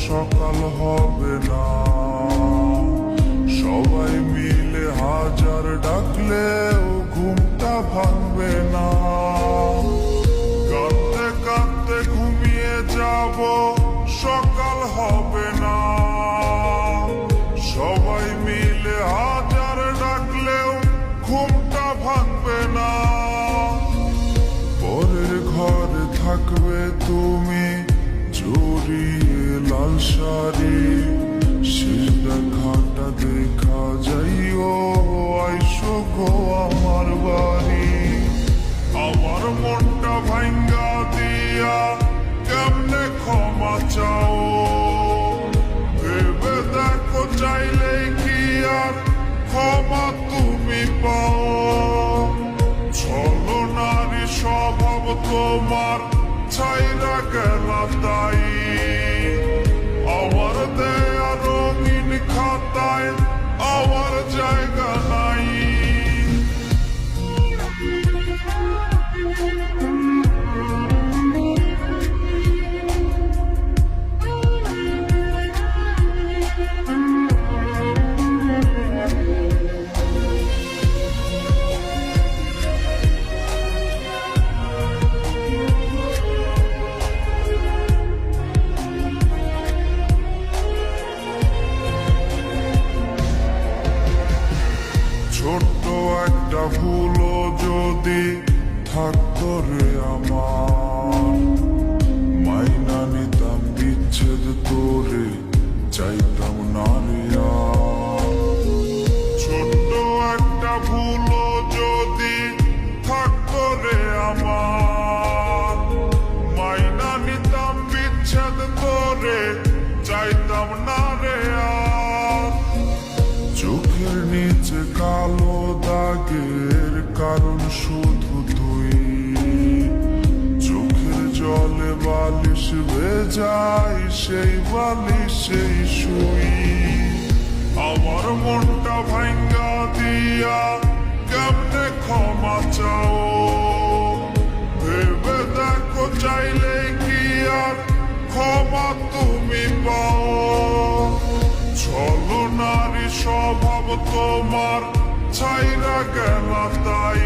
সকাল হবে না। সবাই মিলে হাজার ডাকলেও ঘুমটা ভাঙবে না। কাঁদতে কাঁদতে ঘুমিয়ে যাব, সকাল হবে না। সবাই মিলে হাজার ডাকলেও ঘুমটা ভাঙবে না। পরের ঘরে থাকবে তুমি জড়িয়ে লাল শাড়ি, শেষ দেখাটা দেখা যাইও, আইসো গো আমার বাড়ি। আমার মনটা ভাঙ্গা দিয়া কেমনে ক্ষমা চাও, ভেবে দেখো চাইলে কি আর ক্ষমা তুমি পাও। ছলো নারী স্বভাব তোমার ছাইরা গেলা তাই, আমার দেয়া রঙিন খাতায় আমার জায়গা নাই। ছোট্ট একটা ভুলও যদি থাকতো রে আমার, মাইনা নিতাম বিচ্ছেদ তোরে, চাইতাম না রে আর। ছোট্ট একটা ভুলও যদি থাকতো রে আমার, মাইনা নিতাম বিচ্ছেদ তোরে, চাইতাম না রে আর। চোখের নিচে কালো দাগের কারণ শুধু তুই, চোখের জলে বালিশ ভেজাই, সেই বালিশেই শুই। আমার মনটা ভাঙ্গা দিয়া কেমনে ক্ষমা চাও, ভেবে দেখো চাইলে কি আর ক্ষমা তুমি পাও। ছলো নারী স্বভাব তোমার ছাইরা গেলা তাই,